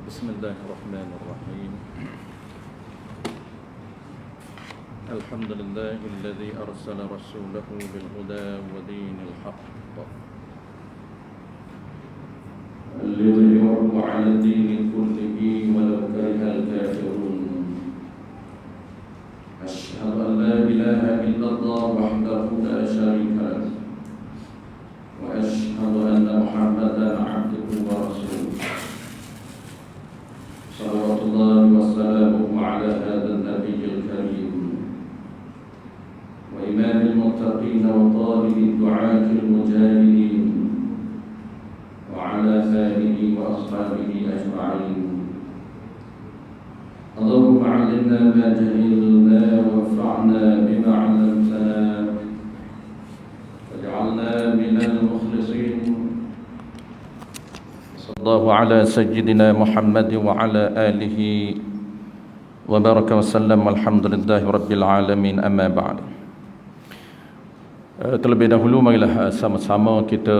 بسم الله الرحمن الرحيم. الحمد لله الذي أرسل رسوله بالهدى ودين الحق ليظهره على الدين كله ولو كره الكافرون. أشهد أن لا إله إلا الله وحده لا شريك له وأشهد أن محمدا عبده ورسوله صلوات الله وسلامه على هذا النبي الكريم وإمام المتقين وطالب الدعاة المجاهدين وعلى آله وأصحابه أجمعين. اللهم علمنا ما جهلنا وانفعنا بما علمتنا واجعلنا من المخلصين. صلى الله على سيدنا محمد وعلى آله وبارك وسلم والحمد لله رب العالمين. أما بعد. Terlebih dahulu marilah sama-sama kita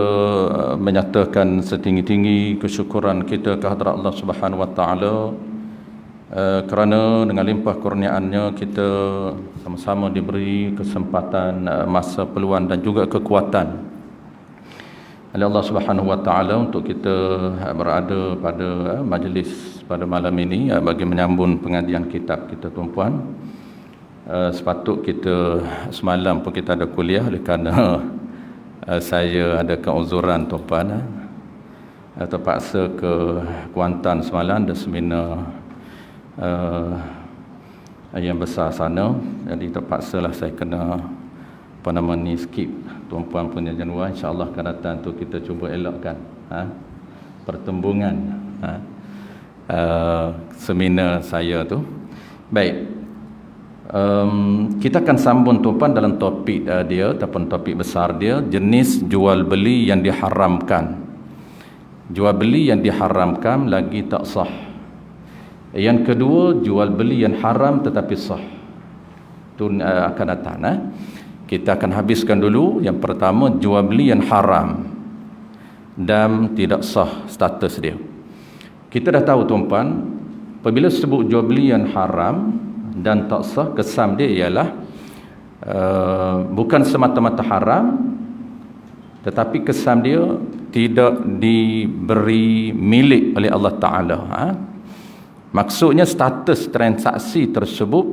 menyatakan setinggi-tinggi kesyukuran kita kehadrat Allah Subhanahu Wa Taala kerana dengan limpah kurniaannya kita sama-sama diberi kesempatan, masa, peluang dan juga kekuatan oleh Allah Subhanahu Wa Taala untuk kita berada pada majlis pada malam ini bagi menyambung pengajian kitab kita, tuan-puan. Sepatut kita semalam pun kita ada kuliah oleh kerana saya ada keuzuran, tuan-puan, terpaksa ke Kuantan semalam, ada seminar yang besar sana, jadi terpaksalah saya kena ni skip tuan-puan punya jadual. InsyaAllah akan datang tu kita cuba elokkan pertembungan seminar saya tu. Baik, kita akan sambung tuan-puan dalam topik dia ataupun topik besar dia, jenis jual beli yang diharamkan. Jual beli yang diharamkan lagi tak sah. Yang kedua, jual beli yang haram tetapi sah. Itu akan datang. Kita akan habiskan dulu yang pertama, jual beli yang haram dan tidak sah status dia. Kita dah tahu tuan-puan, apabila sebut jual beli yang haram dan tak sah, kesan dia ialah bukan semata-mata haram, tetapi kesan dia tidak diberi milik oleh Allah Ta'ala. Maksudnya status transaksi tersebut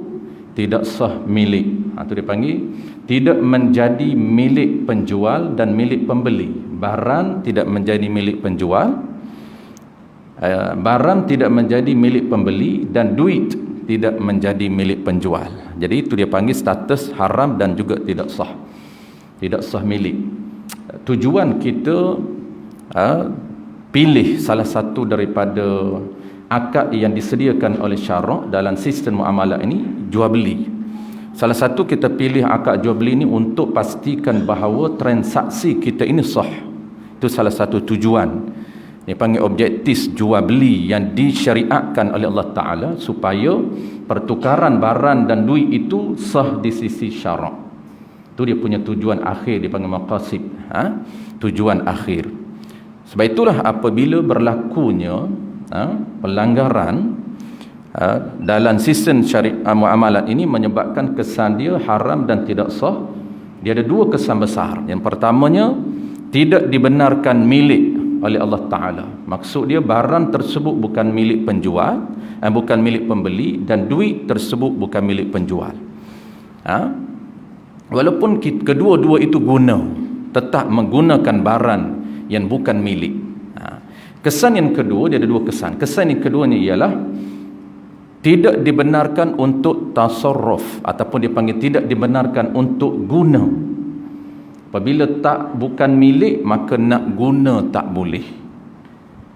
tidak sah milik. Itu dipanggil tidak menjadi milik penjual dan milik pembeli. Barang tidak menjadi milik penjual, barang tidak menjadi milik pembeli, dan duit tidak menjadi milik penjual. Jadi itu dia panggil status haram dan juga tidak sah. Tidak sah milik. Tujuan kita pilih salah satu daripada akad yang disediakan oleh syarak dalam sistem muamalah ini, jual beli. Salah satu kita pilih akad jual beli ini untuk pastikan bahawa transaksi kita ini sah. Itu salah satu tujuan. Dia panggil objektif jual beli yang disyariatkan oleh Allah Ta'ala supaya pertukaran barang dan duit itu sah di sisi syarak. Itu dia punya tujuan akhir, dipanggil maqasid. Tujuan akhir. Sebab itulah apabila berlakunya pelanggaran dalam sistem syariat muamalat ini menyebabkan kesan dia haram dan tidak sah, dia ada dua kesan besar. Yang pertamanya, tidak dibenarkan milik oleh Allah Ta'ala. Maksud dia barang tersebut bukan milik penjual, bukan milik pembeli, dan duit tersebut bukan milik penjual. Walaupun kedua-dua itu guna, tetap menggunakan barang yang bukan milik. Kesan yang kedua, dia ada dua kesan. Kesan yang keduanya ialah tidak dibenarkan untuk tasarruf, ataupun dipanggil tidak dibenarkan untuk guna. Apabila bukan milik, maka nak guna tak boleh.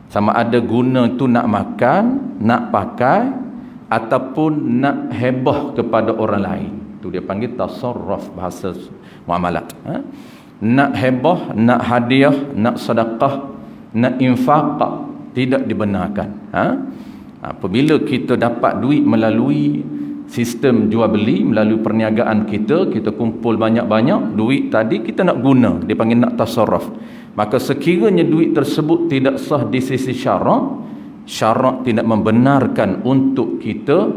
Sama ada guna itu nak makan, nak pakai, ataupun nak hebah kepada orang lain. Itu dia panggil tasarruf bahasa muamalat. Nak hebah, nak hadiah, nak sedekah, nak infak, tidak dibenarkan. Apabila kita dapat duit melalui sistem jual beli, melalui perniagaan kita kumpul banyak-banyak duit tadi, kita nak guna, dia panggil nak tasarruf. Maka sekiranya duit tersebut tidak sah di sisi syarak, syarak tidak membenarkan untuk kita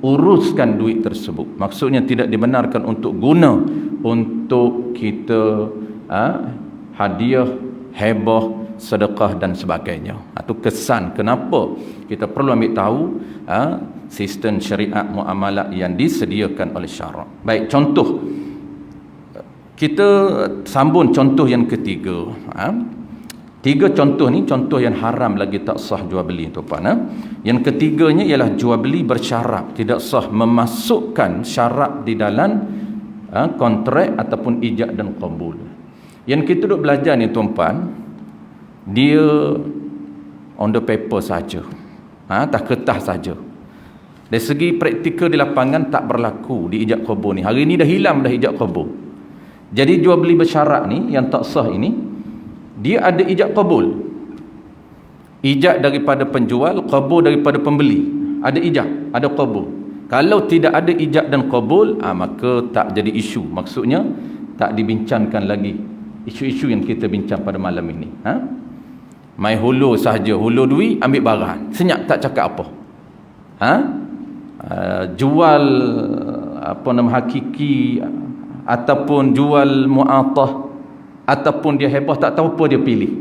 uruskan duit tersebut. Maksudnya tidak dibenarkan untuk guna untuk kita hadiah, hebah, sedekah dan sebagainya. Itu kesan kenapa kita perlu ambil tahu sistem syariat muamalah yang disediakan oleh syarak. Baik, contoh. Kita sambung contoh yang ketiga. Tiga contoh ni contoh yang haram lagi tak sah jual beli tuan-tuan. Yang ketiganya ialah jual beli bersyarat, tidak sah memasukkan syarat di dalam kontrak ataupun ijab dan qabul. Yang kita duk belajar ni tuan-tuan, dia on the paper saja. Tak kertas saja. Dari segi praktikal di lapangan tak berlaku di ijab qabul ni. Hari ni dah hilang dah ijab qabul. Jadi jual beli bersyarat ni yang tak sah ini, dia ada ijab qabul. Ijab daripada penjual, qabul daripada pembeli. Ada ijab, ada qabul. Kalau tidak ada ijab dan qabul, maka tak jadi isu. Maksudnya tak dibincangkan lagi isu-isu yang kita bincang pada malam ini. Mai hulur sahaja, hulur duit, ambil barang. Senyap tak cakap apa. Jual hakiki ataupun jual mu'atah ataupun dia hebah, tak tahu apa dia pilih.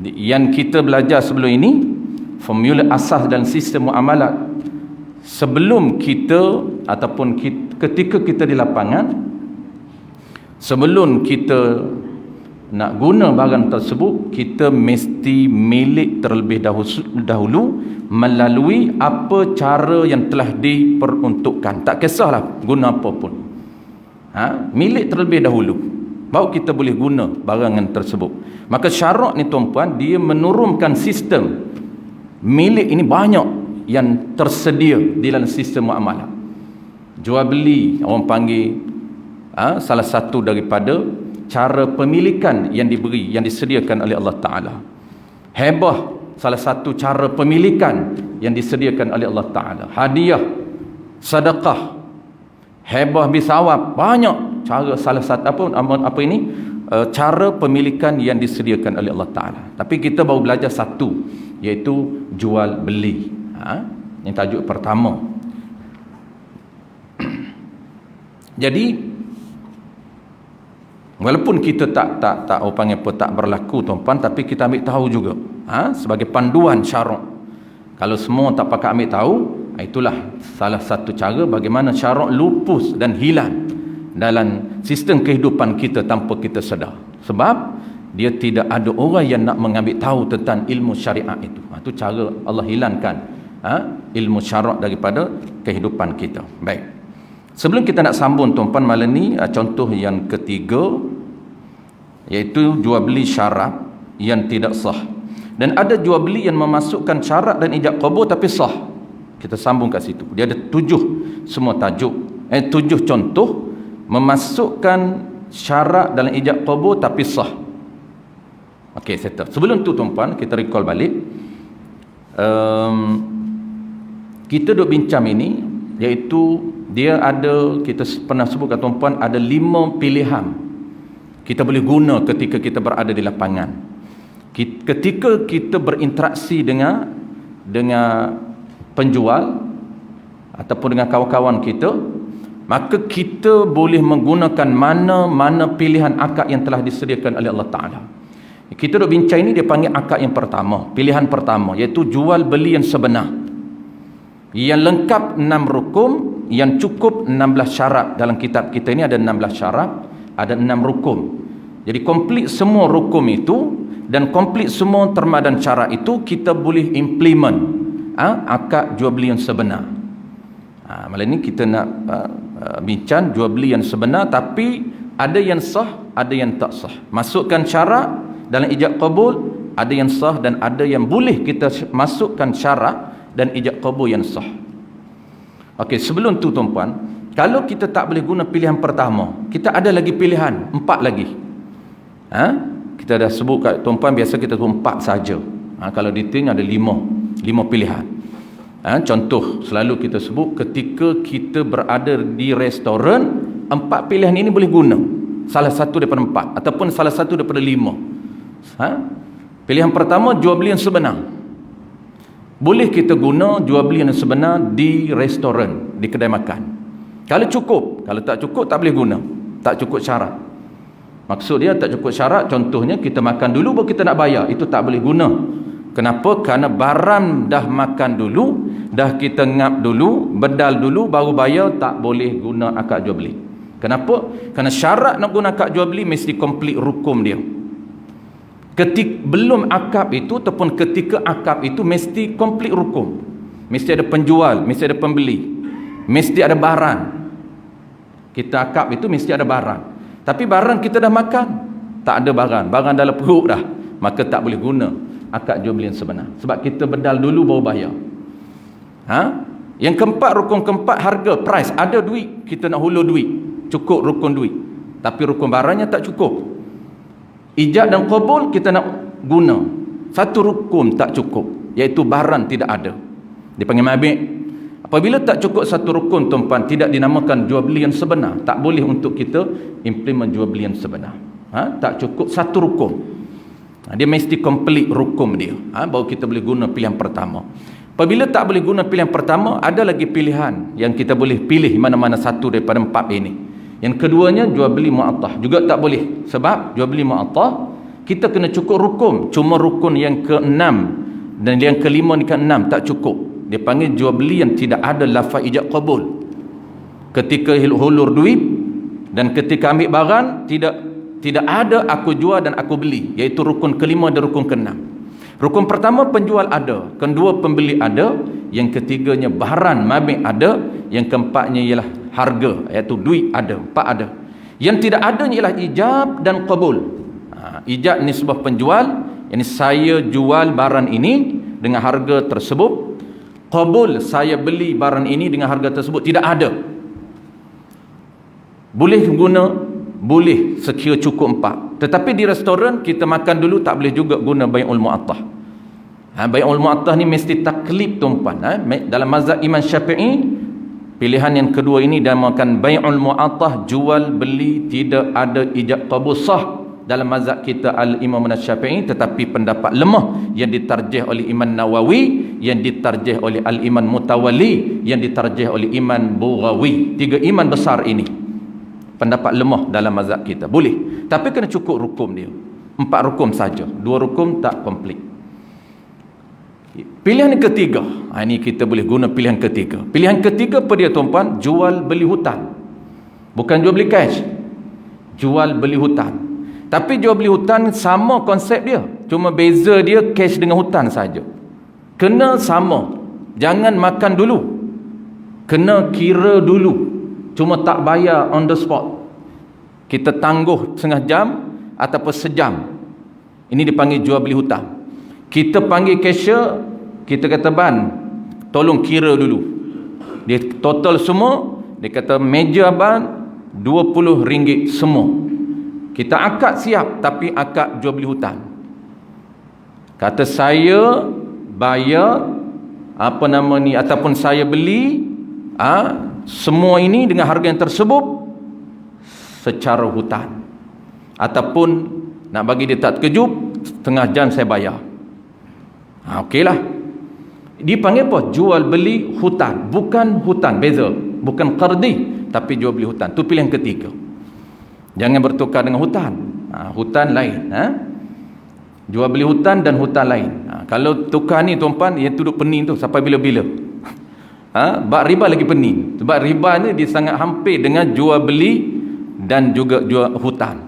Yang kita belajar sebelum ini, formula asas dan sistem muamalat sebelum kita ataupun ketika kita di lapangan, sebelum kita nak guna barang tersebut, kita mesti milik terlebih dahulu melalui apa cara yang telah diperuntukkan. Tak kisahlah guna apa pun. Milik terlebih dahulu, baru kita boleh guna barangan tersebut. Maka syarak ni tuan-puan, dia menurunkan sistem milik ini banyak yang tersedia di dalam sistem muamalah. Jual beli orang panggil salah satu daripada cara pemilikan yang diberi, yang disediakan oleh Allah Ta'ala. Hebah salah satu cara pemilikan yang disediakan oleh Allah Ta'ala. Hadiah, sedekah, hebah bisawab, banyak cara. Salah satu apa ini cara pemilikan yang disediakan oleh Allah Ta'ala. Tapi kita baru belajar satu, iaitu jual beli. Ini tajuk pertama. Jadi walaupun kita tak berlaku tuan-tuan, tapi kita ambil tahu juga sebagai panduan syarak. Kalau semua tak pakai ambil tahu, itulah salah satu cara bagaimana syarak lupus dan hilang dalam sistem kehidupan kita tanpa kita sedar. Sebab dia tidak ada orang yang nak mengambil tahu tentang ilmu syariat itu. Itu cara Allah hilangkan ilmu syarak daripada kehidupan kita. Baik. Sebelum kita nak sambung tuan-tuan malam ni, contoh yang ketiga, iaitu jual beli syarat yang tidak sah. Dan ada jual beli yang memasukkan syarat dan ijab qabul tapi sah. Kita sambung kat situ. Dia ada 7 semua tajuk. 7 contoh memasukkan syarat dalam ijab qabul tapi sah. Okey, settle. Sebelum tu tuan-tuan, kita recall balik. Kita duk bincang ini, iaitu dia ada, kita pernah sebut kat tuan-puan, ada 5 pilihan kita boleh guna ketika kita berada di lapangan. Ketika kita berinteraksi dengan penjual ataupun dengan kawan-kawan kita, maka kita boleh menggunakan mana-mana pilihan akad yang telah disediakan oleh Allah Ta'ala. Kita duk bincang ini, dia panggil akad yang pertama, pilihan pertama, iaitu jual beli yang sebenar, yang lengkap 6 rukun, yang cukup 16 syarat. Dalam kitab kita ini ada 16 syarat, ada 6 rukun. Jadi komplit semua rukun itu dan komplit semua terma dan syarat itu, kita boleh implement akad jual beli yang sebenar. Malam ini kita nak bincang jual beli yang sebenar, tapi ada yang sah, ada yang tak sah. Masukkan syarat dalam ijab qabul, ada yang sah dan ada yang boleh kita masukkan syarat dan ijab qabul yang sah. Okey, sebelum tu tuan-puan, kalau kita tak boleh guna pilihan pertama, kita ada lagi pilihan 4 lagi. Kita dah sebut kat tuan-puan, biasa kita sebut 4 saja. Kalau detail ada 5 pilihan. Contoh selalu kita sebut, ketika kita berada di restoran, 4 pilihan ini boleh guna salah satu daripada 4 ataupun salah satu daripada 5. Pilihan pertama, jual beli yang sebenar. Boleh kita guna jual beli yang sebenar di restoran, di kedai makan. Kalau cukup, kalau tak cukup tak boleh guna. Tak cukup syarat. Maksud dia tak cukup syarat, contohnya kita makan dulu baru kita nak bayar, itu tak boleh guna. Kenapa? Kerana barang dah makan dulu, dah kita ngap dulu, bedal dulu baru bayar, tak boleh guna akad jual beli. Kenapa? Kerana syarat nak guna akad jual beli mesti komplit rukun dia. Belum akad itu ataupun ketika akad itu mesti komplit rukun. Mesti ada penjual, mesti ada pembeli, mesti ada barang. Kita akad itu mesti ada barang. Tapi barang kita dah makan, tak ada barang dalam perut dah, maka tak boleh guna akad jual beli yang sebenar. Sebab kita bedal dulu baru bayar. Yang keempat, rukun keempat, harga, price. Ada duit, kita nak hulur duit, cukup rukun duit, tapi rukun barangnya tak cukup. Ijab dan qabul kita nak guna, satu rukun tak cukup, iaitu barang tidak ada, dipanggil mabik. Apabila tak cukup satu rukun, tuan-tuan, tidak dinamakan jual beli yang sebenar. Tak boleh untuk kita implement jual beli yang sebenar. Tak cukup satu rukun. Dia mesti komplit rukun dia. Baru kita boleh guna pilihan pertama. Apabila tak boleh guna pilihan pertama, ada lagi pilihan yang kita boleh pilih mana-mana satu daripada empat ini. Yang keduanya, jual beli mu'attah. Juga tak boleh. Sebab jual beli mu'attah, kita kena cukup rukun. Cuma rukun yang ke-6 dan yang ke-5 ni ke-6 tak cukup. Dia panggil jual beli yang tidak ada lafaz ijab qabul. Ketika hulur duit dan ketika ambil barang, tidak ada aku jual dan aku beli, iaitu rukun kelima dan rukun keenam. Rukun pertama penjual ada, kedua pembeli ada, yang ketiganya barang mabik ada, yang keempatnya ialah harga, iaitu duit ada. Empat ada. Yang tidak ada ialah ijab dan qabul. Ijab ni sebuah penjual, yang saya jual barang ini dengan harga tersebut. Qabul, saya beli barang ini dengan harga tersebut. Tidak ada. Boleh guna, boleh sekira cukup empat. Tetapi di restoran kita makan dulu tak boleh juga guna bai'ul mu'attah. Bai'ul mu'attah ni mesti taklib, tuan-puan. Dalam mazhab Imam Syafi'i, pilihan yang kedua ini dinamakan bai'ul mu'attah, jual beli tidak ada ijab qabul, sah dalam mazhab kita Al-Imam Syafi'i. Tetapi pendapat lemah yang ditarjih oleh Imam Nawawi, yang ditarjih oleh Al-Imam Mutawalli, yang ditarjih oleh Imam Bughawi. Tiga imam besar ini pendapat lemah dalam mazhab kita. Boleh, tapi kena cukup rukun dia. 4 rukun saja, 2 rukun tak komplit. Pilihan yang ketiga, ini kita boleh guna pilihan ketiga. Pilihan ketiga apa dia, tuan-puan? Jual beli hutang. Bukan jual beli cash, jual beli hutang. Tapi jual beli hutang sama konsep dia, cuma beza dia cash dengan hutang saja. Kena sama. Jangan makan dulu, kena kira dulu, cuma tak bayar on the spot. Kita tangguh setengah jam ataupun sejam. Ini dipanggil jual beli hutang. Kita panggil cashier, kita kata, ban, tolong kira dulu. Dia total semua, dia kata meja ban RM20 semua. Kita akad siap, tapi akad jual beli hutang. Kata saya bayar ataupun saya beli semua ini dengan harga yang tersebut secara hutang. Ataupun nak bagi dia tak terkejut, setengah jam saya bayar. Okeylah. Dia panggil apa? Jual beli hutang. Bukan hutang, beza. Bukan qardi, tapi jual beli hutang. Itu pilihan ketiga. Jangan bertukar dengan hutan. Hutan lain. Jual beli hutan dan hutan lain. Kalau tukar ni, tuan-puan, yang duduk pening tu sampai bila-bila. Bab riba lagi pening. Sebab riba ni dia sangat hampir dengan jual beli dan juga jual hutan.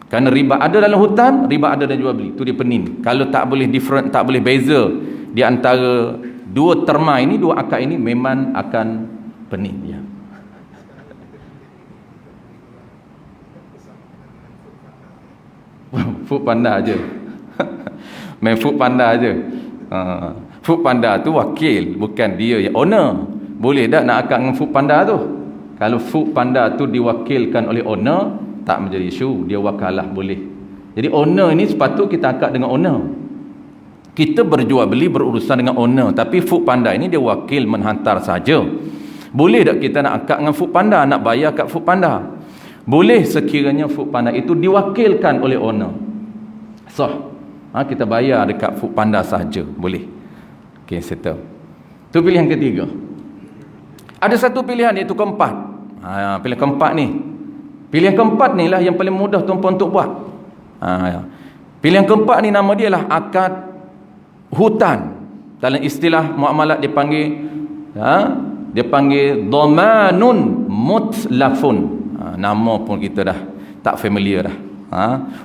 Kerana riba ada dalam hutan, riba ada dalam jual beli. Itu dia pening. Kalau tak boleh different, tak boleh beza di antara dua terma ini, dua akad ini, memang akan pening. Ya. Food Panda aje. Main Food Panda aje. Food Panda tu wakil, bukan dia yang owner. Boleh tak nak akad dengan Food Panda tu? Kalau Food Panda tu diwakilkan oleh owner, tak menjadi isu, dia wakalah boleh. Jadi owner ini sepatut kita akad dengan owner. Kita berjual beli berurusan dengan owner, tapi Food Panda ini dia wakil menghantar saja. Boleh tak kita nak akad dengan Food Panda, nak bayar kat Food Panda? Boleh sekiranya Food Panda itu diwakilkan oleh owner. Sah. Kita bayar dekat Foodpanda sahaja, boleh. Okey, settle. Tu pilihan ketiga. Ada satu pilihan iaitu keempat. Pilihan keempat ni. Pilihan keempat ni lah yang paling mudah tuan-puan untuk buat. Pilihan keempat ni nama dia lah akad hutan. Dalam istilah muamalat dia panggil dhamanun mutlafun. Nama pun kita dah tak familiar dah.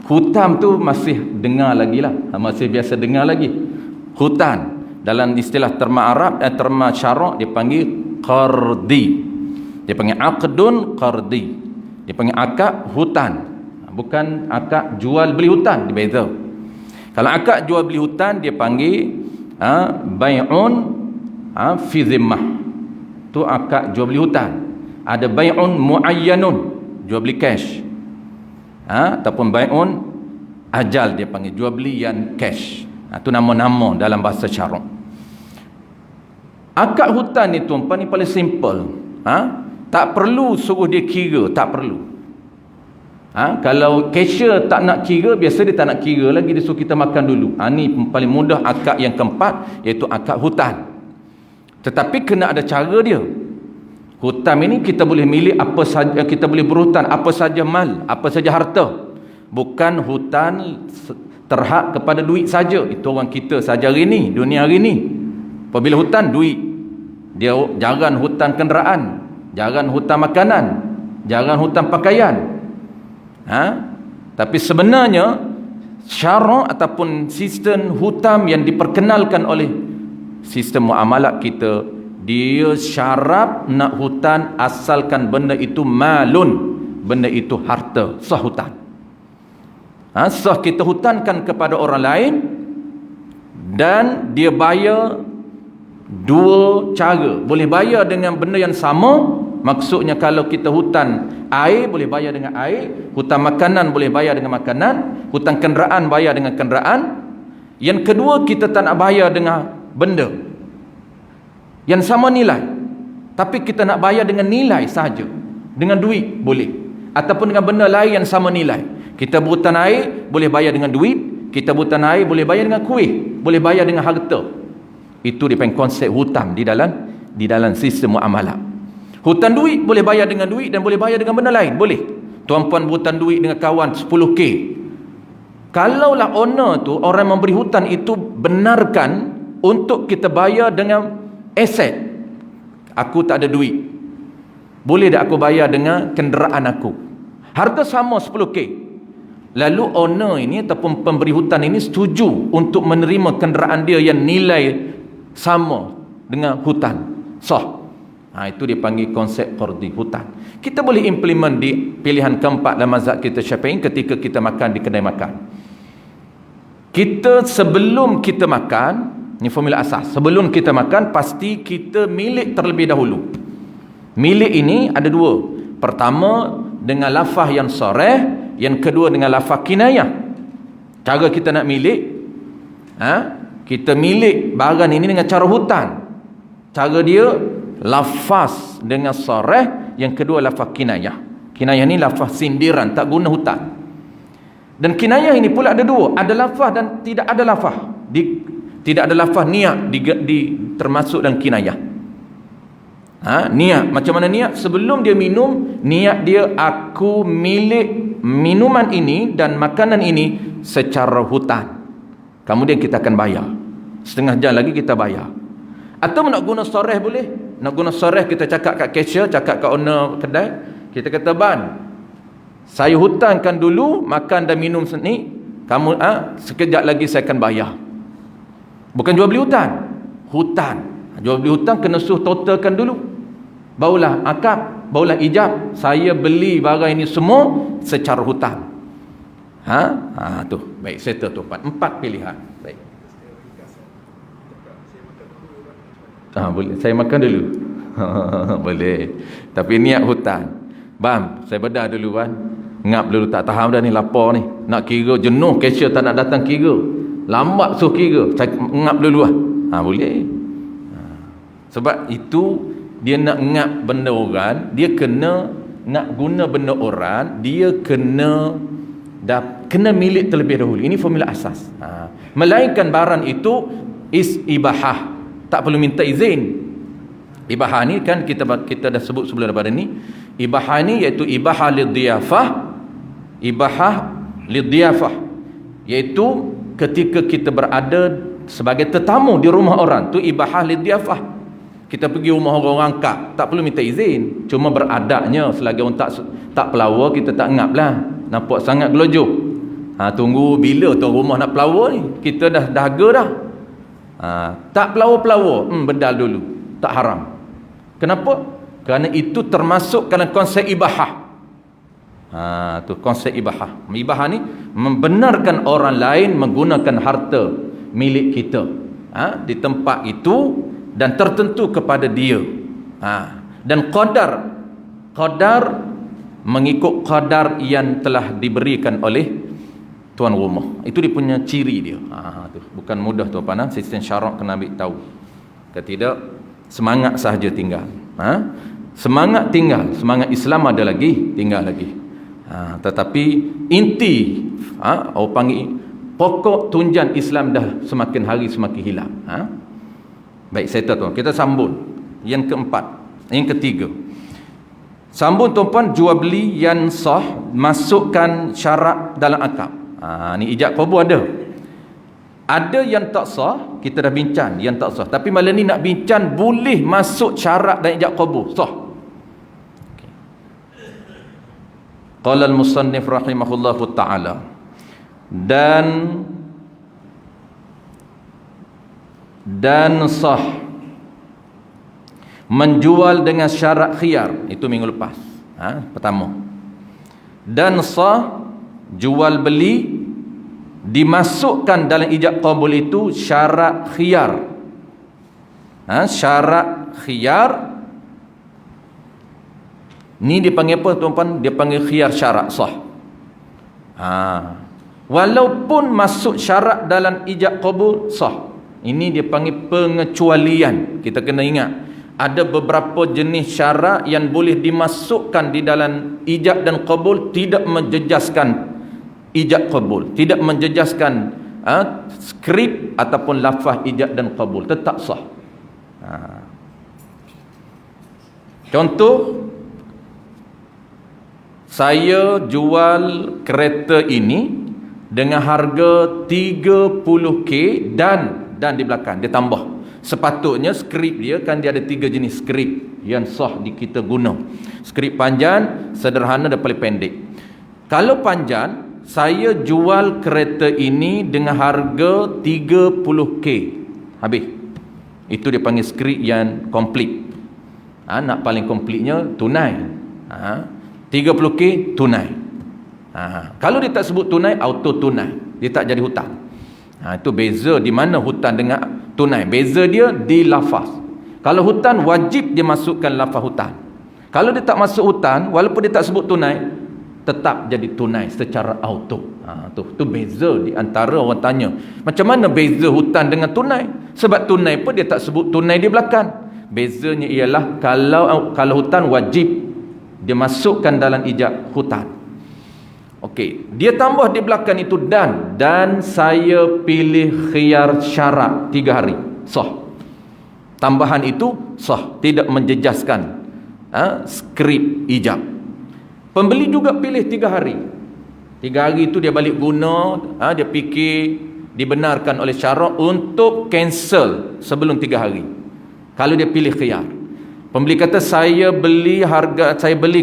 Hutan tu masih dengar lagi lah, masih biasa dengar lagi. Hutan dalam istilah terma Arab terma syarak dia panggil qardi. Dia panggil aqdun qardi. Dia panggil akad hutan. Bukan akad jual beli hutan, dia beza. Kalau akad jual beli hutan dia panggil bai'un fi zimmah. Tu akad jual beli hutan. Ada bai'un muayyanun, jual beli cash. Ataupun bai'un ajal dia panggil, jual beli yang cash. Itu nama-nama dalam bahasa syarak. Akad hutan ni tuan-puan ni paling simple. Tak perlu suruh dia kira, tak perlu. Kalau cashier tak nak kira, biasa dia tak nak kira lagi, dia suruh kita makan dulu. Ni paling mudah akad yang keempat, iaitu akad hutan. Tetapi kena ada cara dia. Hutan ini kita boleh milik apa saja, kita boleh berhutan apa saja mal, apa saja harta. Bukan hutan terhad kepada duit saja. Itu orang kita saja hari ni, dunia hari ni. Apabila hutan, duit. Dia jangan hutan kenderaan, jangan hutan makanan, jangan hutan pakaian. Tapi sebenarnya syarak ataupun sistem hutan yang diperkenalkan oleh sistem muamalat kita, dia syarat nak hutan asalkan benda itu malun, benda itu harta, sah hutan. Sah kita hutankan kepada orang lain, dan dia bayar dua cara. Boleh bayar dengan benda yang sama. Maksudnya kalau kita hutan air, boleh bayar dengan air. Hutan makanan boleh bayar dengan makanan. Hutan kenderaan bayar dengan kenderaan. Yang kedua, kita tak nak bayar dengan benda yang sama nilai, tapi kita nak bayar dengan nilai sahaja. Dengan duit boleh, ataupun dengan benda lain yang sama nilai. Kita berhutan air, boleh bayar dengan duit. Kita berhutan air, boleh bayar dengan kuih, boleh bayar dengan harta. Itu dia panggil konsep hutan di dalam sistem muamalah. Hutan duit boleh bayar dengan duit, dan boleh bayar dengan benda lain, boleh. Tuan-puan berhutan duit dengan kawan 10k. Kalaulah owner tu, orang memberi hutan itu benarkan untuk kita bayar dengan aset. Aku tak ada duit, boleh tak aku bayar dengan kenderaan aku? Harta sama 10k. Lalu owner ini ataupun pemberi hutan ini setuju untuk menerima kenderaan dia yang nilai sama dengan hutan, sah. Itu dia panggil konsep qardi hutan. Kita boleh implement di pilihan keempat dalam mazhab kita Syafi'i ketika kita makan di kedai makan. Kita sebelum kita makan, ini formula asas, sebelum kita makan pasti kita milik terlebih dahulu. Milik ini ada dua. Pertama dengan lafaz yang sarih, yang kedua dengan lafaz kinayah. Cara kita nak milik, kita milik barang ini dengan cara hutan. Cara dia lafaz dengan sarih, yang kedua lafaz kinayah. Kinayah ni lafaz sindiran, tak guna hutan. Dan kinayah ini pula ada dua, ada lafaz dan tidak ada lafaz. Tidak ada lafaz niat termasuk dalam kinayah. Niat, macam mana niat? Sebelum dia minum, niat dia, aku milik minuman ini dan makanan ini secara hutan. Kemudian kita akan bayar. Setengah jam lagi kita bayar. Atau nak guna sarih boleh. Nak guna sarih, kita cakap kat cashier, cakap kat owner kedai, kita kata, "Ban, saya hutankan dulu makan dan minum ni. Kamu sekejap lagi saya akan bayar." Bukan jual beli hutan. Hutan. Jual beli hutan kena suruh totalkan dulu. Barulah akad, barulah ijab. Saya beli barang ini semua secara hutan. Tu. Baik, settle tu. Empat pilihan. Baik. Boleh. Saya makan dulu. Boleh. Tapi niat hutan. Bam, saya bedah dulu, Ban. Ngap dulu, tak tahan dah ni, lapar ni. Nak kira, jenuh cashier tak nak datang kira. Lambat suruh kira. Saya ngap dulu lah. Boleh. Sebab itu dia nak ngap benda orang, dia kena nak guna benda orang, dia kena dah kena milik terlebih dahulu. Ini formula asas. Melainkan barang itu ibahah, tak perlu minta izin. Ibahah ni kan kita dah sebut sebelum daripada ni. Ibahah ni iaitu ibahah lidhiyafah. Ibahah lidhiyafah iaitu ketika kita berada sebagai tetamu di rumah orang, tu ibahah lidhiyafah. Kita pergi rumah orang kak, tak perlu minta izin, cuma beradabnya. Selagi orang tak pelawa, kita tak ngap lah, nampak sangat gelojoh. Tunggu bila tuan rumah nak pelawa ni, kita dah dahaga dah. Tak pelawa-pelawa, bedal dulu, tak haram. Kenapa? Kerana itu termasuk dalam konsep ibahah. Tu konsep ibahah. Ibahah ni membenarkan orang lain menggunakan harta milik kita di tempat itu dan tertentu kepada dia. Dan qadar mengikut qadar yang telah diberikan oleh tuan rumah. Itu dia punya ciri dia. Tu bukan mudah tuan-tuan, sistem syarak kena ambil tahu. Kalau tidak, semangat sahaja tinggal. Semangat tinggal, semangat Islam ada lagi, tinggal lagi. Tetapi inti orang panggil pokok tunjan Islam dah semakin hari semakin hilang. Baik, saya tahu, kita sambung yang keempat, yang ketiga. Sambung tuan-tuan, jual beli yang sah, masukkan syarat dalam akad. Ni ijab qabul ada. Ada yang tak sah, kita dah bincang yang tak sah. Tapi malam ni nak bincang boleh masuk syarat dan ijab qabul sah. Qala al-musannif rahimahullahu ta'ala, dan sah menjual dengan syarat khiyar. Itu minggu lepas, pertama. Dan sah jual beli dimasukkan dalam ijab qabul itu syarat khiyar. Syarat khiyar ni dipanggil apa tuan-tuan? Dia panggil khiyar syarat sah. Walaupun masuk syarat dalam ijab qabul sah. Ini dia panggil pengecualian. Kita kena ingat, ada beberapa jenis syarat yang boleh dimasukkan di dalam ijab dan qabul, tidak menjejaskan ijab qabul, tidak menjejaskan skrip ataupun lafaz ijab dan qabul, tetap sah. Contoh, saya jual kereta ini dengan harga 30k dan di belakang dia tambah. Sepatutnya skrip dia kan dia ada 3 jenis skrip yang sah di kita guna. Skrip panjang, sederhana dan paling pendek. Kalau panjang, saya jual kereta ini dengan harga 30k. Habis. Itu dia panggil skrip yang komplit. Nak paling komplitnya tunai. 30k tunai. Kalau dia tak sebut tunai, auto tunai. Dia tak jadi hutang. Itu beza di mana hutang dengan tunai. Beza dia di lafaz. Kalau hutang wajib dia masukkan lafaz hutang. Kalau dia tak masuk hutang, walaupun dia tak sebut tunai, tetap jadi tunai secara auto. Tu beza di antara orang tanya, macam mana beza hutang dengan tunai? Sebab tunai pun dia tak sebut tunai di belakang. Bezanya ialah kalau hutang wajib dia masukkan dalam ijab hutang. Okey, dia tambah di belakang itu dan saya pilih khiyar syarat 3 hari. Sah. Tambahan itu sah, tidak menjejaskan skrip ijab. Pembeli juga pilih 3 hari. 3 hari itu dia balik guna, dia fikir dibenarkan oleh syarak untuk cancel sebelum 3 hari. Kalau dia pilih khiyar. Pembeli kata saya beli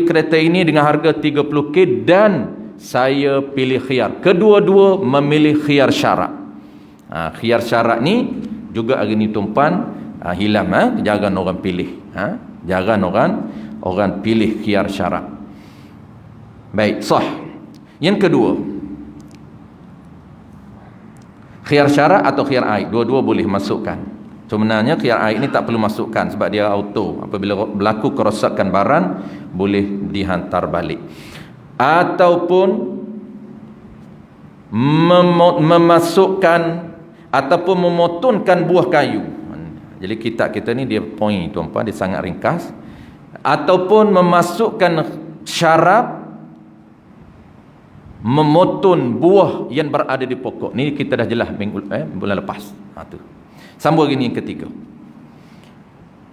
kereta ini dengan harga 30k dan saya pilih khiyar. Kedua-dua memilih khiyar syarat. Khiyar syarat ni juga hari ni tumpan hilang. Jangan orang pilih. Jangan orang pilih khiyar syarat. Baik, sah. Yang kedua, khiyar syarat atau khiyar aid, dua-dua boleh masukkan. Sebenarnya khiyar aid ni tak perlu masukkan sebab dia auto. Apabila berlaku kerosakan barang, boleh dihantar balik. Ataupun memasukkan ataupun memotongkan buah kayu. Jadi kitab kita ni dia point tuan-tuan, dia sangat ringkas. Ataupun memasukkan syarab memotong buah yang berada di pokok. Ni kita dah jelas bulan lepas. Tu. Sambung lagi ni yang ketiga.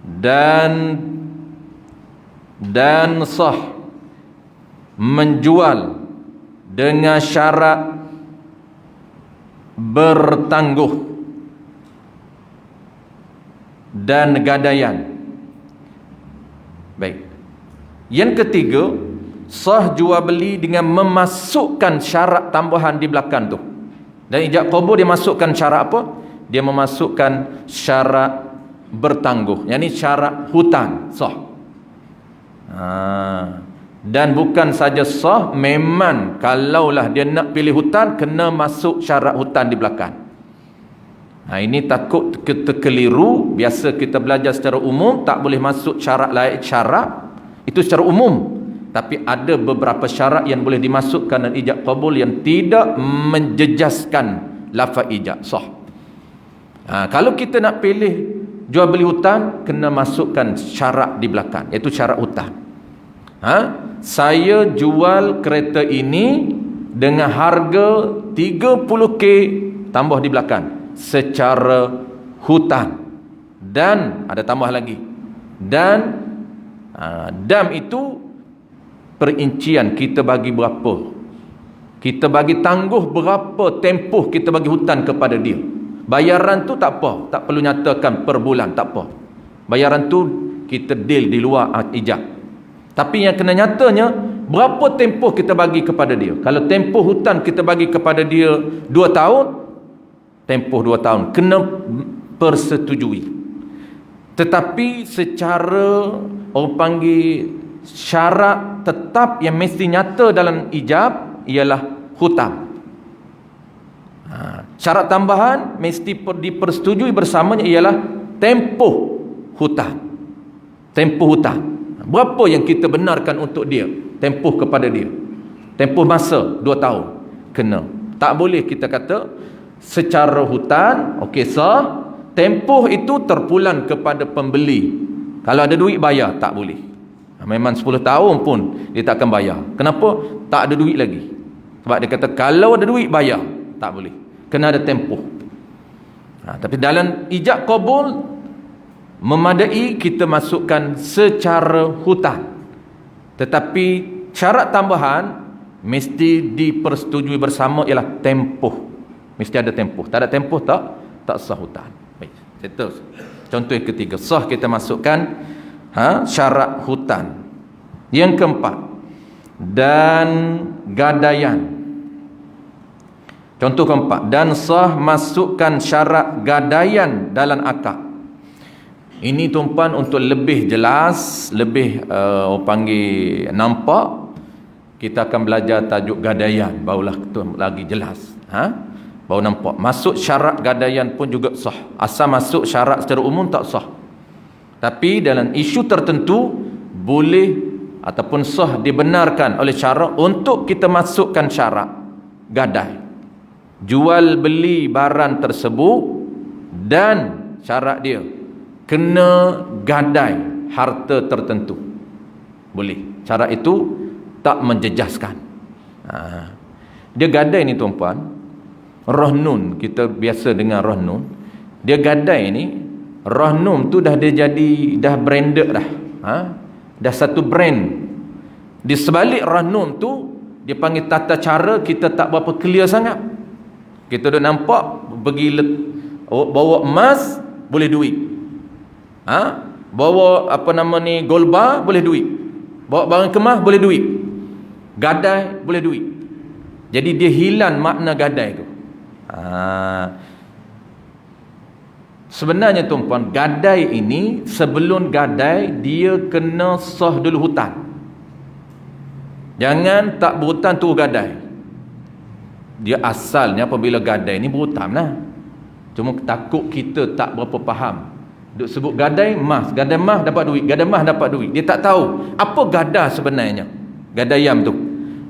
Dan sah menjual dengan syarat bertangguh dan gadaian. Baik. Yang ketiga, sah jual beli dengan memasukkan syarat tambahan di belakang tu. Dan ijab qabul dia masukkan syarat apa? Dia memasukkan syarat bertangguh. Yang ni syarat hutang, sah. Dan bukan saja sah, memang kalaulah dia nak pilih hutang, kena masuk syarat hutang di belakang. Ini takut kita keliru. Biasa kita belajar secara umum, tak boleh masuk syarat lain syarat. Itu secara umum. Tapi ada beberapa syarat yang boleh dimasukkan dalam ijab qabul yang tidak menjejaskan lafaz ijab, sah. Kalau kita nak pilih jual beli hutang, kena masukkan syarat di belakang, iaitu syarat hutang. Saya jual kereta ini dengan harga 30k, tambah di belakang, secara hutang. Dan ada tambah lagi, dan dam itu perincian kita bagi berapa, kita bagi tangguh berapa tempoh kita bagi hutang kepada dia. Bayaran tu tak apa, tak perlu nyatakan per bulan, tak apa. Bayaran tu kita deal di luar ijab. Tapi yang kena nyatanya, berapa tempoh kita bagi kepada dia. Kalau tempoh hutang kita bagi kepada dia 2 tahun, tempoh 2 tahun kena persetujui. Tetapi secara orang panggil syarat tetap yang mesti nyata dalam ijab ialah hutang. Syarat tambahan mesti dipersetujui bersamanya ialah tempoh hutang. Tempoh hutang. Berapa yang kita benarkan untuk dia, tempoh kepada dia. Tempoh masa 2 tahun kena. Tak boleh kita kata secara hutang, okey sah, tempoh itu terpulang kepada pembeli. Kalau ada duit bayar, tak boleh. Memang 10 tahun pun dia tak akan bayar. Kenapa? Tak ada duit lagi. Sebab dia kata kalau ada duit bayar, tak boleh. Kena ada tempoh. Tapi dalam ijab qabul memadai kita masukkan secara hutang. Tetapi syarat tambahan mesti dipersetujui bersama ialah tempoh. Mesti ada tempoh. Tak ada tempoh tak sah hutang. Baik, settle. Contoh yang ketiga, sah kita masukkan syarat hutang. Yang keempat, dan gadaian. Contoh keempat, dan sah masukkan syarat gadaian dalam akad. Ini tumpuan untuk lebih jelas, lebih orang panggil nampak, kita akan belajar tajuk gadaian, barulah itu lagi jelas. Baru nampak. Masuk syarat gadaian pun juga sah. Asal masuk syarat secara umum tak sah. Tapi dalam isu tertentu boleh ataupun sah dibenarkan oleh syarak untuk kita masukkan syarat gadai. Jual beli barang tersebut dan syarat dia kena gadai harta tertentu. Boleh. Syarat itu tak menjejaskan. Dia gadai ni tuan-puan, rahnun, kita biasa dengar rahnun. Dia gadai ni, rahnun tu dah dia jadi dah branded dah. Dah satu brand. Di sebalik rahnun tu dia panggil tata cara kita tak berapa clear sangat. Kita dah nampak pergi bawa emas boleh duit. Bawa gold bar boleh duit. Bawa barang kemas boleh duit. Gadai boleh duit. Jadi dia hilang makna gadai tu. Sebenarnya tuan-puan, gadai ini sebelum gadai dia kena sah dulu hutang. Jangan tak berhutang tu gadai. Dia asalnya apabila gadai ni berhutang lah. Cuma takut kita tak berapa faham. Duk sebut gadai mas dapat duit, gadai mas dapat duit. Dia tak tahu apa gadah sebenarnya. Gadaian tu.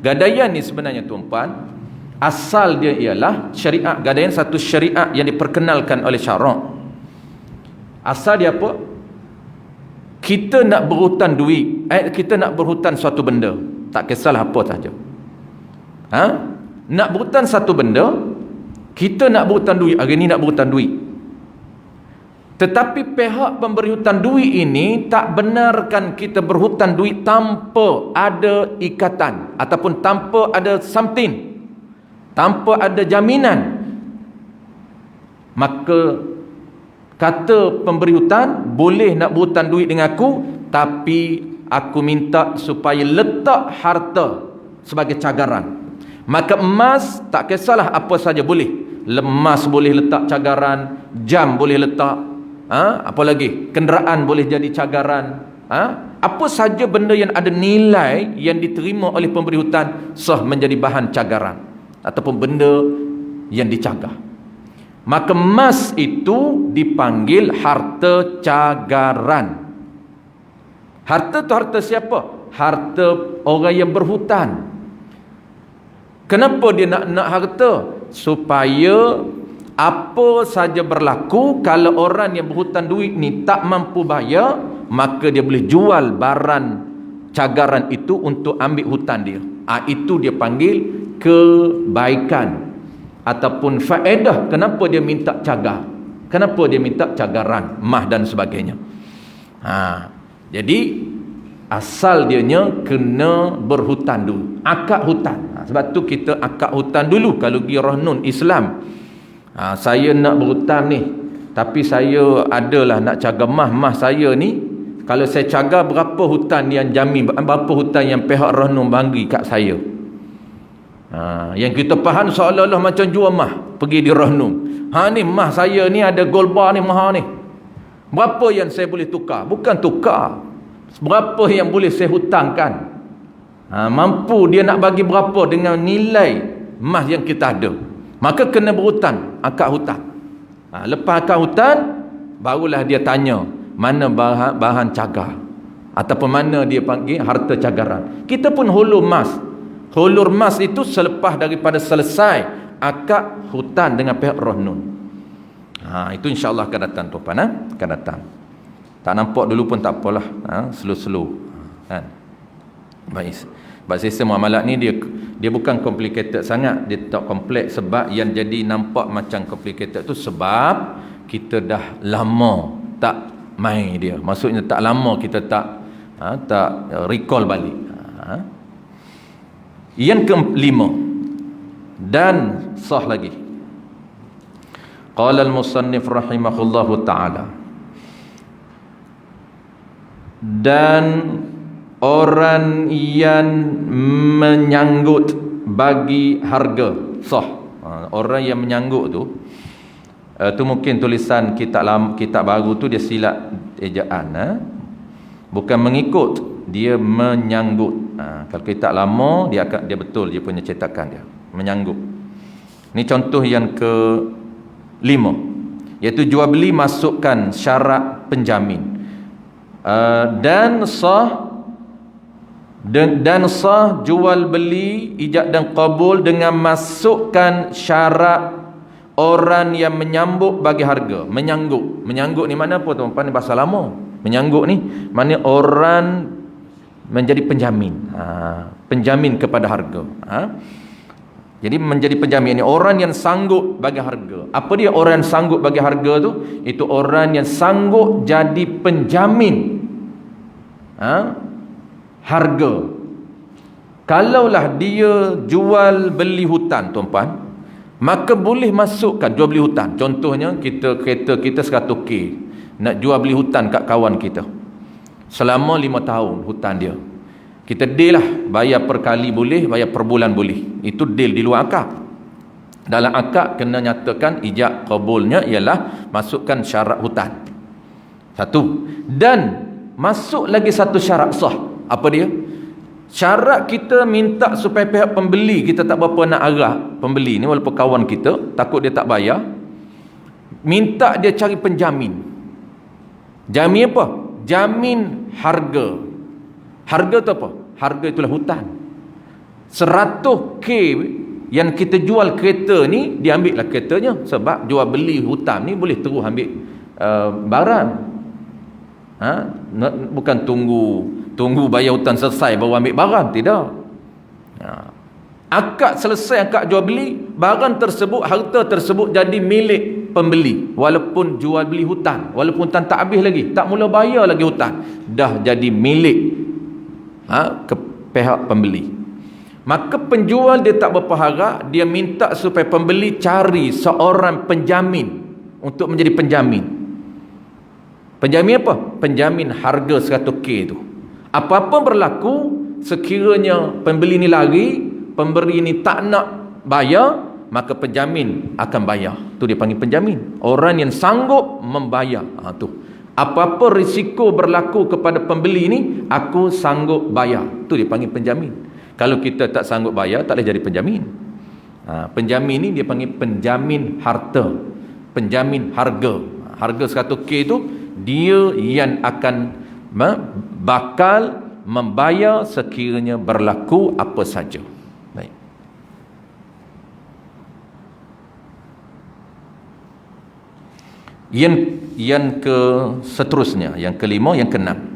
Gadaian ni sebenarnya tuan-puan, asal dia ialah syariat. Gadaian satu syariat yang diperkenalkan oleh syarak. Asal dia apa? Kita nak berhutang duit, kita nak berhutang suatu benda, tak kisahlah apa saja. Nak berhutang satu benda, kita nak berhutang duit, hari ni nak berhutang duit. Tetapi pihak pemberi hutang duit ini tak benarkan kita berhutang duit tanpa ada ikatan ataupun tanpa ada something, tanpa ada jaminan. Maka kata pemberi hutang, boleh nak berhutang duit dengan aku, tapi aku minta supaya letak harta sebagai cagaran. Maka emas tak kisahlah apa saja boleh. Emas boleh letak cagaran, jam boleh letak, apa lagi? Kenderaan boleh jadi cagaran. Apa saja benda yang ada nilai yang diterima oleh pemberi hutang sah menjadi bahan cagaran ataupun benda yang dicagar. Maka emas itu dipanggil harta cagaran. Harta tu harta siapa? Harta orang yang berhutang. Kenapa dia nak harta? Supaya apa saja berlaku, kalau orang yang berhutang duit ni tak mampu bayar, maka dia boleh jual barang cagaran itu untuk ambil hutang dia. Itu dia panggil kebaikan ataupun faedah. Kenapa dia minta cagar? Kenapa dia minta cagaran, mah dan sebagainya. Jadi asal dianya kena berhutang dulu, akad hutang. Sebab tu kita akad hutang dulu kalau pergi Rahnun Islam. Saya nak berhutang ni, tapi saya adalah nak cagar mah saya ni. Kalau saya cagar, berapa hutang yang jamin, berapa hutang yang pihak Rahnun bagi kat saya. Yang kita faham seolah-olah macam jual mah pergi di Rahnun. Ni mah saya ni ada gold bar ni, mah ni. Berapa yang saya boleh tukar? Bukan tukar. Berapa yang boleh saya hutangkan? Mampu dia nak bagi berapa dengan nilai emas yang kita ada. Maka kena berhutang, akad hutang. Lepas akad hutang, barulah dia tanya mana bahan cagar ataupun mana dia panggil harta cagaran. Kita pun hulur emas. Hulur emas itu selepas daripada selesai akad hutang dengan pihak Rahnun. Itu insya-Allah akan datang tuan, akan datang. Tak nampak dulu pun tak apalah, slow-slow. Baik. Sebab sistem muamalat ni dia bukan complicated sangat, dia tak kompleks. Sebab yang jadi nampak macam complicated tu sebab kita dah lama tak main dia. Maksudnya tak lama kita tak recall balik. Yang kelima, dan sah lagi. Qala al-musannif rahimahullahu ta'ala, dan orang yang menyanggut bagi harga sah. Orang yang menyanggut tu mungkin tulisan kitab baru tu dia silap ejaan, bukan mengikut, dia menyanggut. Kalau kitab lama dia betul dia punya cetakan dia menyanggut. Ini contoh yang ke-5, iaitu jual beli masukkan syarat penjamin. Dan sah jual beli ijab dan qabul dengan masukkan syarat orang yang menyambut bagi harga. Menyanggut ni mana apa tuan-tuan? Ni bahasa lama. Menyanggut ni mana orang menjadi penjamin. Penjamin kepada harga. Jadi menjadi penjamin ni orang yang sanggup bagi harga. Apa dia orang yang sanggup bagi harga tu? Itu orang yang sanggup jadi penjamin harga. Kalaulah dia jual beli hutang tuan-tuan, maka boleh masukkan jual beli hutang. Contohnya kereta kita 100k, nak jual beli hutang kat kawan kita selama 5 tahun hutang dia. Kita deal lah, bayar per kali boleh, bayar per bulan boleh. Itu deal di luar akad. Dalam akad kena nyatakan ijab qabulnya ialah masukkan syarat hutang. Satu. Dan masuk lagi satu syarat sah. Apa dia? Syarat kita minta supaya pihak pembeli, kita tak berapa nak arah pembeli ni walaupun kawan kita, takut dia tak bayar, minta dia cari penjamin. Jamin apa? Jamin harga. Harga tu apa? Harga itulah hutang. 100k yang kita jual kereta ni, dia ambil lah keretanya. Sebab jual beli hutang ni boleh terus ambil barang. Bukan tunggu bayar hutang selesai baru ambil barang. Tidak. Akad selesai, akad jual beli, barang tersebut, harta tersebut jadi milik pembeli. Walaupun jual beli hutang, walaupun hutang tak habis lagi, tak mula bayar lagi hutang, dah jadi milik ke pihak pembeli. Maka penjual dia tak berpahala, dia minta supaya pembeli cari seorang penjamin untuk menjadi penjamin. Penjamin apa? Penjamin harga 100k tu. Apa-apa berlaku, sekiranya pembeli ni lari, pemberi ni tak nak bayar, maka penjamin akan bayar. Tu dia panggil penjamin. Orang yang sanggup membayar. Tu. Apa-apa risiko berlaku kepada pembeli ni, aku sanggup bayar. Tu dia panggil penjamin. Kalau kita tak sanggup bayar, tak boleh jadi penjamin. Penjamin ni dia panggil penjamin harta, penjamin harga. Harga 100k tu, dia yang akan bakal membayar sekiranya berlaku apa saja. Baik. Yang ke seterusnya, yang kelima, yang keenam.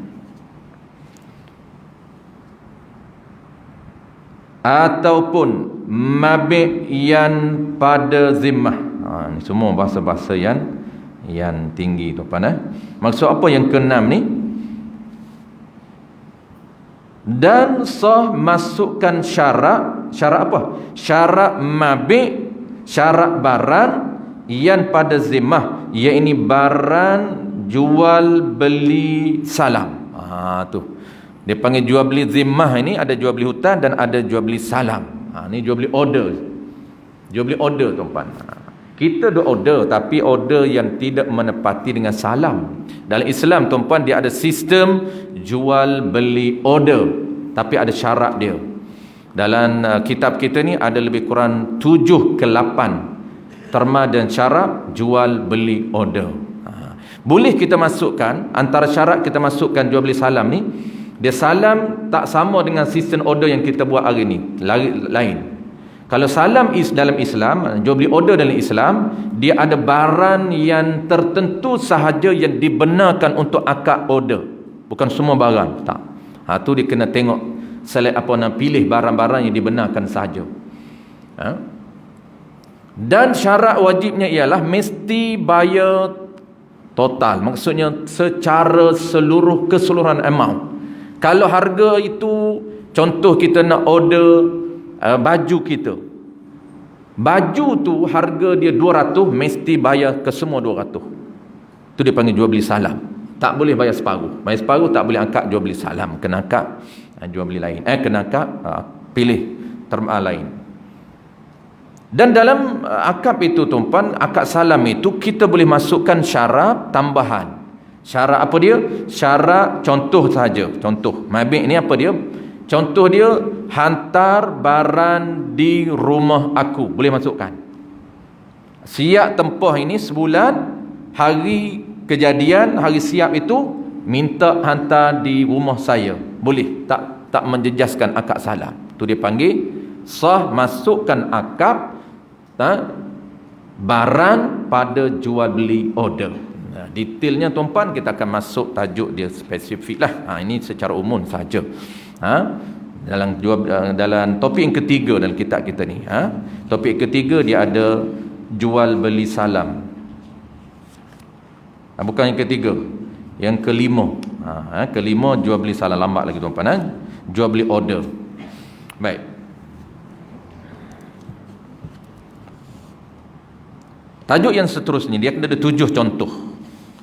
Ataupun mabik yang pada zimmah. Ini semua bahasa-bahasa yang tinggi tuan-tuan. Maksud apa yang keenam ni? Dan sah masukkan syarat apa? Syarat mabik, syarat barang yang pada zimmah, iaitu barang jual beli salam. Tu. Dia panggil jual beli zimmah ini, ada jual beli hutang dan ada jual beli salam. Ni jual beli order. Jual beli order tuan-tuan. Kita ada order, tapi order yang tidak menepati dengan salam. Dalam Islam tuan-tuan, dia ada sistem jual beli order, tapi ada syarat dia. Dalam kitab kita ni ada lebih kurang 7 ke 8 terma dan syarat jual beli order. Boleh kita masukkan, antara syarat kita masukkan jual beli salam ni, dia salam tak sama dengan sistem order yang kita buat hari ni, lain. Kalau salam dalam Islam, jual beli order dalam Islam, dia ada barang yang tertentu sahaja yang dibenarkan untuk akad order. Bukan semua barang, tak. Tu dia kena tengok, pilih barang-barang yang dibenarkan sahaja. Dan syarat wajibnya ialah mesti bayar total, maksudnya secara keseluruhan amount. Kalau harga itu, contoh kita nak order baju kita, baju tu harga dia 200, mesti bayar ke semua 200. Tu dia panggil jual beli salam. Tak boleh bayar separuh. Bayar separuh tak boleh angkat jual beli salam, kena angkat jual beli lain. Kena angkat pilih terma lain. Dan dalam akad itu tuan-tuan, akad salam itu kita boleh masukkan syarat tambahan. Syarat apa dia? Syarat contoh saja. Contoh mabik ni apa dia? Contoh dia, hantar barang di rumah aku. Boleh masukkan. Siap tempoh ini sebulan, hari kejadian, hari siap itu minta hantar di rumah saya. Boleh. Tak menjejaskan akad salam. Tu dia panggil sah masukkan akad barang pada jual beli order. Detailnya tuan-tuan kita akan masuk tajuk dia spesifik lah. Ini secara umum saja. Dalam topik yang ketiga dalam kitab kita ni. Topik ketiga dia ada jual beli salam. Bukan yang ketiga, yang kelima. Kelima jual beli salam, lambat lagi tuan-tuan. Jual beli order. Baik. Tajuk yang seterusnya dia ada 7 contoh.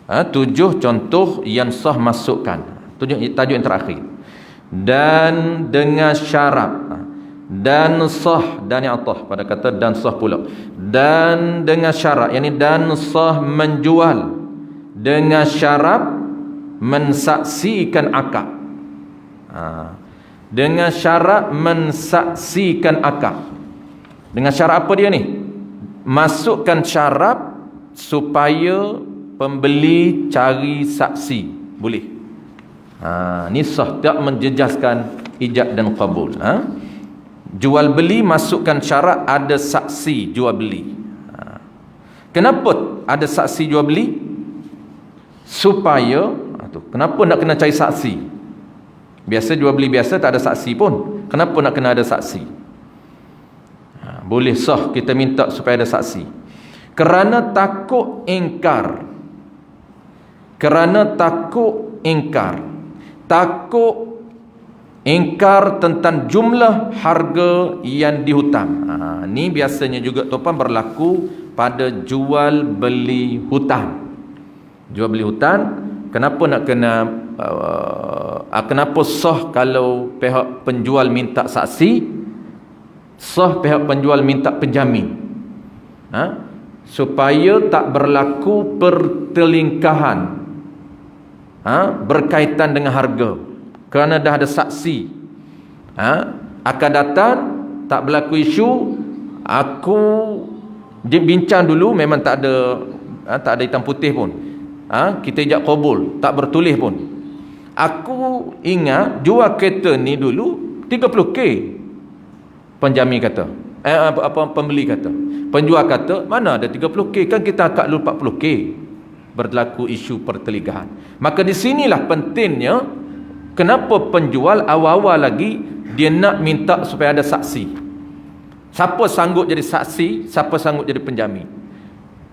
7 contoh yang sah masukkan. Tajuk yang terakhir. Dan dengan syarat. Dan sah, dan yang atas pada kata dan sah pula. Dan dengan syarat, yakni dan sah menjual dengan syarat mensaksikan akad. Dengan syarat mensaksikan akad. Dengan syarat apa dia ni? Masukkan syarat supaya pembeli cari saksi. Boleh. Ni sah, tak menjejaskan ijab dan qabul. Jual beli masukkan syarat ada saksi jual beli. Kenapa ada saksi jual beli? Supaya kenapa nak kena cari saksi? Biasa jual beli biasa tak ada saksi pun. Kenapa nak kena ada saksi? boleh sah kita minta supaya ada saksi. Kerana takut ingkar. Kerana takut ingkar. Takut ingkar tentang jumlah harga yang dihutang. Ni biasanya juga tuan berlaku pada jual beli hutang. Jual beli hutang, kenapa nak kena kenapa sah kalau pihak penjual minta saksi, sah pihak penjual minta penjamin, supaya tak berlaku pertelingkahan berkaitan dengan harga. Kerana dah ada saksi, akan datang tak berlaku isu, aku bincang dulu, memang tak ada hitam putih pun, kita ijab qabul, tak bertulis pun. Aku ingat jual kereta ni dulu 30k. Penjamin kata, pembeli kata, penjual kata, mana ada 30k, kan kita akad dulu 40k. Berlaku isu pertelingkahan. Maka di sinilah pentingnya kenapa penjual awal-awal lagi dia nak minta supaya ada saksi. Siapa sanggup jadi saksi, siapa sanggup jadi penjamin.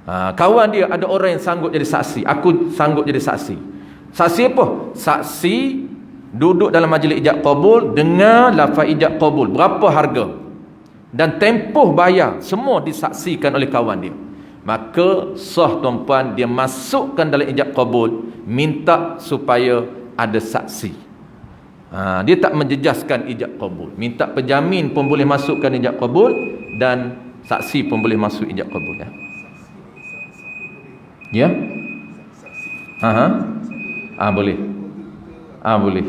Kawan dia ada orang yang sanggup jadi saksi, aku sanggup jadi saksi. Saksi apa? Saksi duduk dalam majlis ijab qabul, dengar lafaz ijab qabul, berapa harga dan tempoh bayar, semua disaksikan oleh kawan dia. Maka sah tuan-puan, dia masukkan dalam ijab qabul, minta supaya ada saksi. Dia tak menjejaskan ijab qabul. Minta penjamin pun boleh masukkan ijab qabul, dan saksi pun boleh masuk ijab qabul, ya. Ya? Boleh. Boleh.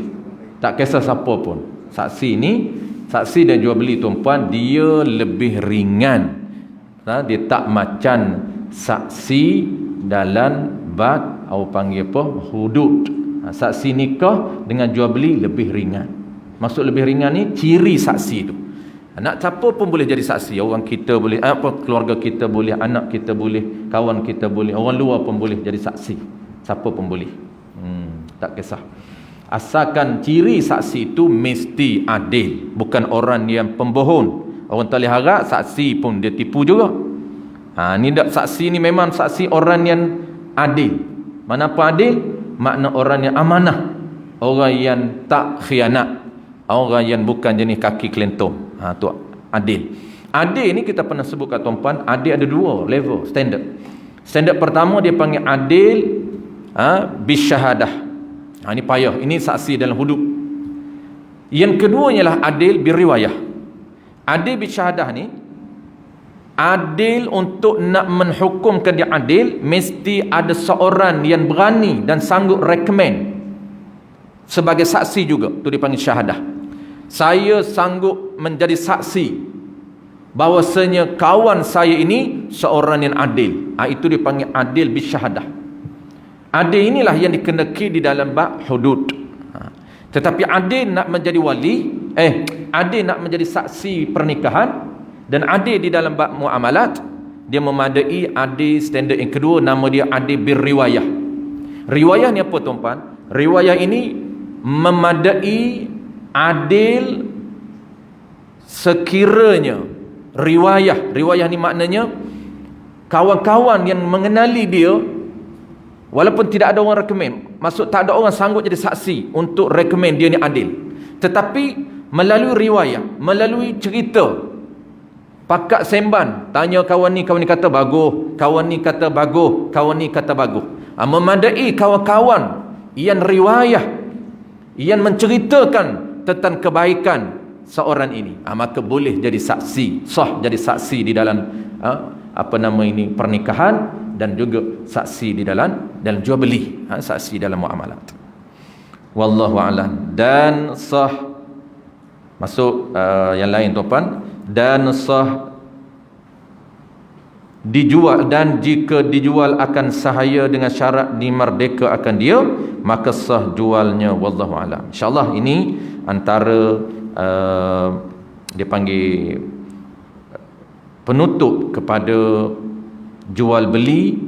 Tak kisah siapa pun. Saksi ni, saksi dan jual beli tuan-puan, dia lebih ringan. Dia tak macam saksi dalam bab atau panggil apa, hudud. Saksi nikah dengan jual beli lebih ringan. Maksud lebih ringan ni ciri saksi tu. Nak siapa pun boleh jadi saksi. Orang kita boleh, keluarga kita boleh, anak kita boleh, kawan kita boleh, orang luar pun boleh jadi saksi. Siapa pun boleh. Tak kisah. Asalkan ciri saksi itu mesti adil, bukan orang yang pembohong. Orang tak boleh harap saksi pun dia tipu juga. Ni tak, saksi ni memang saksi orang yang adil. Mana apa adil? Makna orang yang amanah, orang yang tak khianat, orang yang bukan jenis kaki kelentong. Tu adil. Adil ni kita pernah sebut kat tuan-puan, adil ada dua level standard. Standard pertama dia panggil adil bisyahadah. Ini payah, ini saksi dalam hudud. Yang kedua ialah adil biriwayah. Adil bisyahadah ni, adil untuk nak menghukumkan dia adil, mesti ada seorang yang berani dan sanggup recommend sebagai saksi juga. Tu dipanggil syahadah. Saya sanggup menjadi saksi bahawasanya kawan saya ini seorang yang adil. Itu dipanggil adil bisyahadah. Adil inilah yang dikendaki di dalam bab hudud. Tetapi adil nak menjadi wali, adil nak menjadi saksi pernikahan, dan adil di dalam bab muamalat, dia memadai adil standard yang kedua, nama dia adil birriwayah. Riwayah ni apa tuan-puan? Riwayah ini memadai adil sekiranya riwayah ni maknanya kawan-kawan yang mengenali dia, walaupun tidak ada orang recommend, maksud tak ada orang sanggup jadi saksi untuk recommend dia ni adil, tetapi melalui riwayah, melalui cerita, pakat semban, tanya kawan ni kata bagus, kawan ni kata bagus, kawan ni kata bagus. Memadai kawan-kawan yang riwayah, yang menceritakan tentang kebaikan seorang ini, maka boleh jadi saksi, sah jadi saksi di dalam pernikahan, dan juga saksi di dalam jual beli, saksi dalam muamalat. Wallahu a'lam. Dan sah masuk yang lain tuan-puan, dan sah dijual, dan jika dijual akan sahaya dengan syarat dimerdeka akan dia, maka sah jualnya. Wallahu a'lam. InsyaAllah ini antara dia panggil penutup kepada jual beli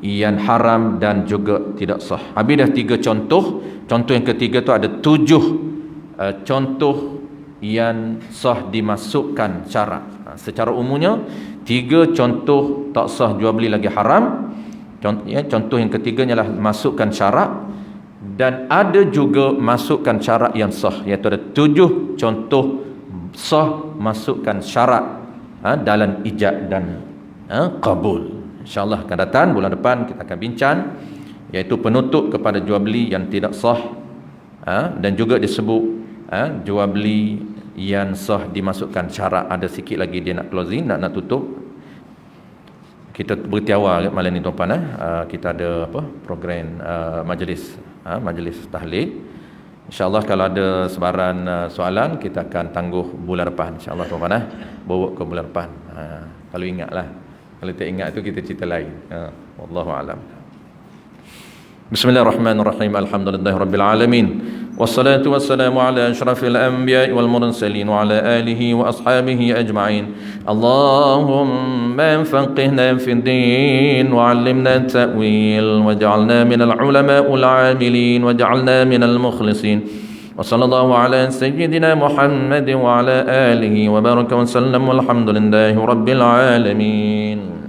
yang haram dan juga tidak sah. Habis dah 3 contoh. Contoh yang ketiga tu ada 7 contoh yang sah dimasukkan syarat. Secara umumnya 3 contoh tak sah jual beli lagi haram. Contoh yang ketiganya adalah masukkan syarat, dan ada juga masukkan syarat yang sah, iaitu ada 7 contoh sah masukkan syarat dalam ijab dan qabul. InsyaAllah akan datang bulan depan kita akan bincang, iaitu penutup kepada jual beli yang tidak sah, dan juga disebut jual beli yang sah dimasukkan syarat. Ada sikit lagi dia nak closing, nak tutup. Kita bertiawa malam ni tuan-tuan, kita ada program majlis tahlil. InsyaAllah kalau ada sebaran soalan kita akan tangguh bulan depan insyaAllah tuan-tuan, bawa ke bulan depan. Kalau ingatlah, kalau tak ingat tu kita cerita lain. Wallahu a'lam. Bismillahirrahmanirrahim. Alhamdulillahirabbil alamin. Wassalatu wassalamu ala asyrafil anbiya'i wal mursalin wa ala alihi wa ashabihi ajma'in. Allahumma faqihna fid din wa 'allimna at-ta'wil waj'alna minal ulama'il 'amilin waj'alna minal mukhlisin. Wa sallallahu ala sayyidina Muhammad wa ala alihi wa baraka wa sallam walhamdulillahi rabbil alamin.